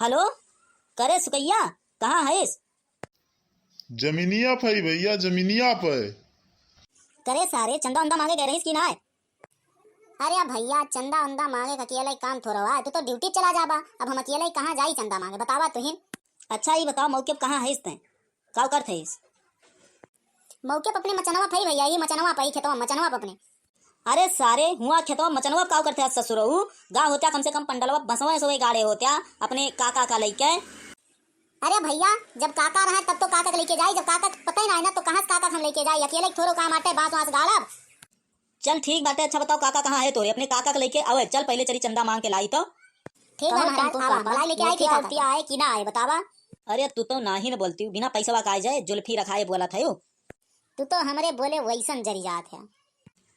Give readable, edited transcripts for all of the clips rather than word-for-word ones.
Hello. करे सुकैया, कहाँ है इस? जमीनिया पे भैया, जमीनिया पे। करे सारे चंदा उंदा मांगे कह रही कि ना है? अरे भैया चंदा उंदा मांगे का अकेला ही काम थोड़ा हुआ है। तू तो ड्यूटी चला जाबा, अब हम अकेला ही कहाँ जाई चंदा मांगे, बतावा तुहिन। अच्छा ये बताओ मौके कहाँ है इस? का कर थे इस मौके अपने मचनवा फई भैया, ये मचनवा पई खेतवा मचनवा अपने। अरे सारे हुआ खेतवा मचनवा का करते ससुरऊ गा होत्या कम से कम पंडलवा बसवा सोए गाड़े होत्या अपने काका का लेके। अरे भैया जब काका रहा तब तो काका लेके जाए, जब काका पता ही ना है ना तो कहाँ से काका हम लेके जाए, अकेले थोड़ो काम आटे बास वास गाड़ब। चल ठीक बात है। अच्छा बताओ काका कहाँ है तोरे? अपने काका को लेके आवे चल, पहले चली चंदा मांग के लाई तो ठीक है महाराज। बुलाई लेके आए कि आए कि ना आए बतावा। अरे तू तो ना ही न बोलती बिना पैसा का जाए, जुल्फी रखाए बोला था यू। तू तो हमारे बोले वैसन जरी जात है।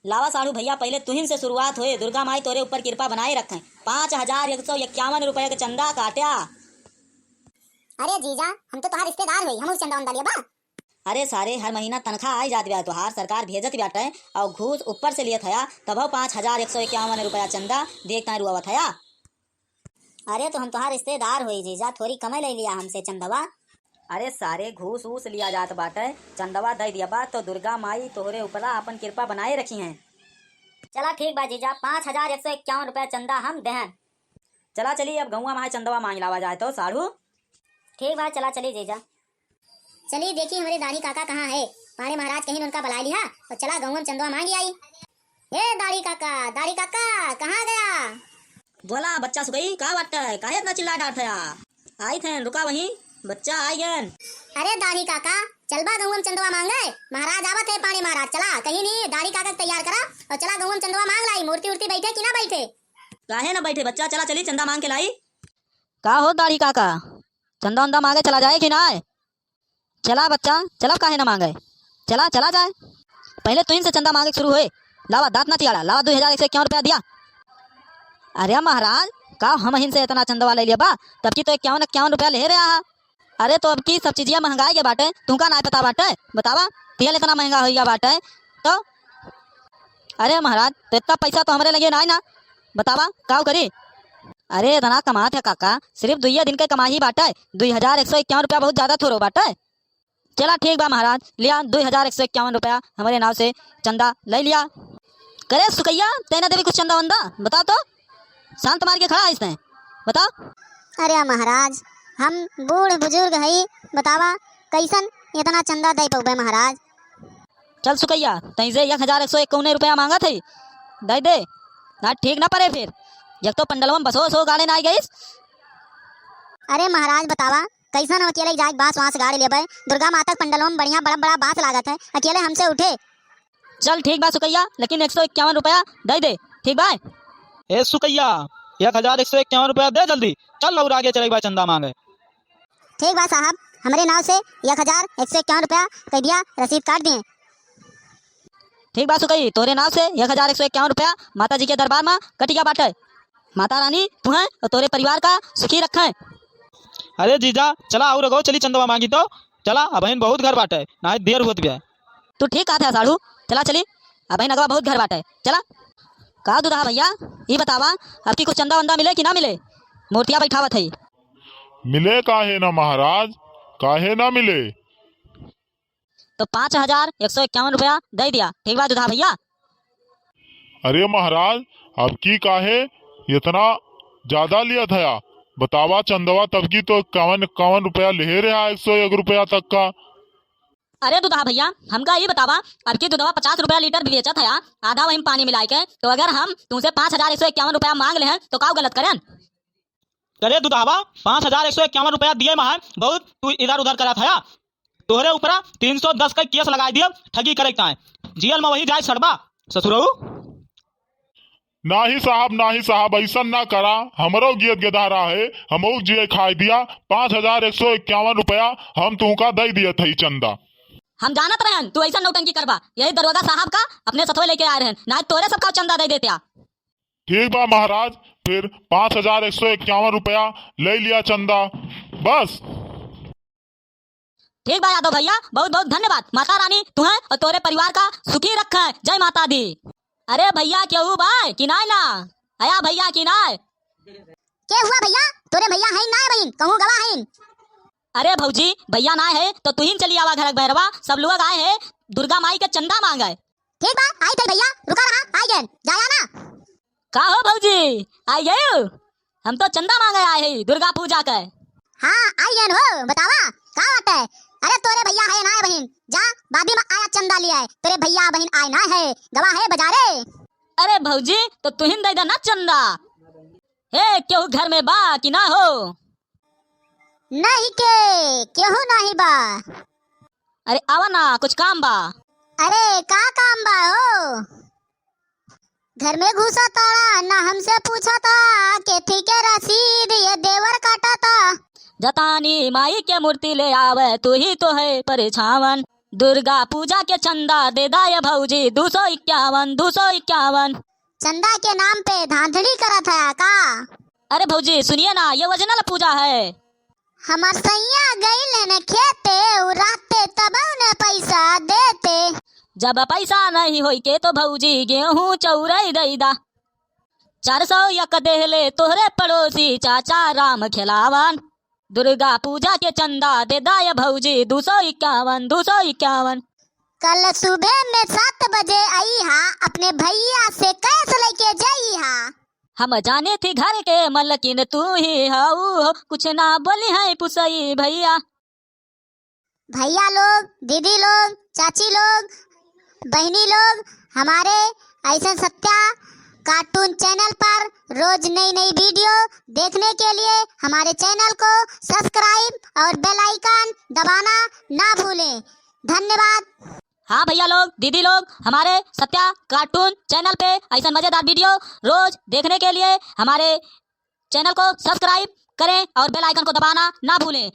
लावा साड़ू भैया पहले तुहिन से शुरुआत होए, दुर्गा माई तोरे ऊपर कृपा बनाए रखें। 5151 रुपये का चंदा काट्या। अरे जीजा हम तो तुम्हारे रिश्तेदार हुई, हम चंदा लिया बा। अरे सारे हर महीना तनख्वाह आई जात ब्या तुहार, सरकार भेजत ब्याटे और घूस ऊपर से लिए थया तब 5151 रुपया चंदा देखता रुआ थया। अरे तो हम तुहार रिश्तेदार हुई जीजा, थोड़ी कमाई ले लिया हमसे चंदवा। अरे सारे घूस ऊस लिया जात बाटे, चंदवा दे दिया बा तो दुर्गा माई तोहरे ऊपरा अपन कृपा बनाए रखी हैं। चला ठीक बा जीजा, 5151 रुपया चंदा हम दें। चला चली अब गौवा माए चंदवा मांग लावा जाए तो साढ़ू। ठीक बा चला चली जीजा। चलिए देखिए हमारे दाढ़ी काका कहाँ है, पानी महाराज कहीं उनका बुला लिया और चला गौवा में चंदवा मांगी आई। हे दाढ़ी काका कहाँ गया? बोला बच्चा सुगई का बात है, काहे इतना चिल्ला डांट है? आई थे रुका वहीं, बच्चा आई गन। अरे दाढ़ी काका चलबा गौवा में चंदवा मांगे, महाराज आवत है पानी महाराज। चला कहीं नहीं, दाढ़ी काका तैयार करा और चला गौवा में चंदवा मांग लाई। मूर्ति उर्ति बैठे कि ना बैठे? काहे ना बैठे बच्चा, चला चली चंदा मांग के लाई। का हो दाढ़ी काका चंदा उंदा मांगे चला जाए कि ना? चला बच्चा चला, काहे ना मांगे, चला चला जाए। पहले तो इनसे चंदा मांगे शुरू हुए, लावा दांत ना चियाड़ा, लावा 2151 रुपया दिया। अरे महाराज का हम इनसे इतना चंदवा ले लिया बा, तब की तो 51 रुपया ले रहा। अरे तो अब की सब चीजिया महंगाई के बाटे, तुमका ना पता बाटे, बतावा तेल इतना महंगा हो गया बाटे तो। अरे महाराज तो इतना पैसा तो हमारे लगे ना, बतावा का करी। अरे इतना कमात है काका, सिर्फ 2 दिन के कमाई बाटे, 2151 रुपया बहुत ज्यादा थोड़ो बाटे। चला ठीक बा महाराज, लिया 2151 रुपया हमारे नाव से चंदा ले लिया। करे सुकैया तेना देवी कुछ चंदा वंदा बता तो, शांत मार के खड़ा है इसने, बता। अरे महाराज हम बूढ़ बुजुर्ग है, बतावा कैसन इतना चंदा दे पौबे महाराज। चल सुकैया तई से 1151 रुपया मांगा थे, दे दे ना, ठीक ना पड़े फिर जब तो पंडलवा में बसो सो गाड़े ना आई गई। अरे महाराज बतावा कैसा ना अकेले जाए बांस वास गाड़ी ले भाई, दुर्गा माता पंडलों में बढ़िया बड़ा बड़ा बांस लागत है, अकेले हमसे उठे। चल ठीक बा सुकैया, लेकिन 151 रुपया दे दे, ठीक बा? ए सुकैया 1151 रुपया दे जल्दी, चल और आगे चले चंदा मांगे। ठीक बा साहब, हमारे नाव से 1151 रुपया कह दिया, रसीद काट दिए। ठीक बा सुकई, तोरे नाव से 1151 रुपया माता जी के दरबार में कटिया बाटे। माता रानी तुम्हें और तोरे परिवार का सुखी रखें। अरे जीजा चला और रखो, चली चंदवा मांगी तो चला, अब बहुत घर बाटे ना, देर होत गया। तू ठीक कहा था साढ़ू, चला चली अब अगवा बहुत घर बाटे, चला। का दूधा भैया ये बतावा अब की कुछ चंदा वंदा मिले कि ना मिले? मूर्तियाँ बैठावत है। मिले काहे ना महाराज, काहे ना मिले। तो 5151 रुपया दे दिया, ठीक बा दूधा भैया। अरे महाराज अब की काहे इतना ज्यादा लिया था, बतावा चंदवा तब की तो 51 रुपया ले रहा, 101 रुपया तक का। अरे दूधा भैया हमका ये बतावा अब की दूधवा 50 रुपया लीटर बेचा था, आधा वही पानी मिला के, तो अगर हम तुमसे 5151 रुपया मांग ले हैं तो का गलत करें? अरे दुधावा 5151 रुपया दिए महा, बहुत तू इधर उधर करा था, तोहरे ऊपर 310 का केस लगा दिया, ठगी करे है, जेल में वही जाए सड़बा ससुरऊ। नाही साहब ऐसा ना करा, हमरो गियत गदारा है, हमो जिये खाई दिया। 5151 रुपया हम तुमका दे दिया था चंदा। हम जानत रहन तू ऐसा नौटंकी करबा, यही दरोगा साहब का अपने सथवे लेके आए रहन, ना तोरे सबका चंदा दे देते। ठीक बा महाराज, फिर 5151 रुपया ले लिया चंदा बस। ठीक बा यादव भैया, बहुत बहुत धन्यवाद। माता रानी तुम्हें और तोरे परिवार का सुखी रखे, जय माता दी। अरे भैया क्यों बा कि ना आया भैया कि ना? क्या हुआ भैया? तोरे भैया हैं ना बहन, कहूँ गवा हैं। अरे भौजी भैया ना है तो तुहिन चली आवा घर भैरवा, सब लोग आए हैं दुर्गा माई के चंदा मांगे। ठीक बा, आई थे भैया, रुका रहा, आई गए, जाया ना। का हो भौजी आई गए? हम तो चंदा मांगे आए हैं दुर्गा पूजा के। हाँ आई गए हो, बतावा का बात है। अरे तोरे भैया है ना बहन, जा बादी में आया चंदा लिया है, तेरे भैया बहन आए ना है, गवा है बाजारे। अरे भौजी तो तुहिन दे देना चंदा। हे क्यों घर में बा कि ना हो? नहीं के क्यों नहीं बा। अरे आवा ना, कुछ काम बा। अरे का काम बा हो? घर में घुसा ताड़ा ना हमसे पूछा था, केथी के रसीद ये देवर काटा था। जतानी माई के मूर्ति ले आवे तू ही तो है परेछावन, दुर्गा पूजा के चंदा दे दाया भौजी 251 251। चंदा के नाम पे धांधली करा था का? अरे भौजी सुनिए ना, ये ओरिजिनल पूजा है। हमार सैया गई लेने खेते उराते तब उन्हें पैसा देते। जब पैसा नहीं होई के तो भौजी गेहूं चौरई दैदा। 401 देहले तोहरे पड़ोसी चाचा राम खिलावन, दुर्गा पूजा के चंदा दे दाया भौजी 251 251। कल सुबह में 7 बजे आई हा, अपने भैया से कैश लेके जाई हा। हम जाने थी घर के मलकिन तू ही हाउ, कुछ ना बोली है पुसई भैया। भैया लोग, दीदी लोग, चाची लोग, बहनी लोग, हमारे ऐसा सत्या कार्टून चैनल पर रोज नई नई वीडियो देखने के लिए हमारे चैनल को सब्सक्राइब और बेल आइकन दबाना ना भूलें। धन्यवाद। हाँ भैया लोग दीदी लोग, हमारे सत्या कार्टून चैनल पे ऐसा मजेदार वीडियो रोज देखने के लिए हमारे चैनल को सब्सक्राइब करें और बेल आइकन को दबाना ना भूलें।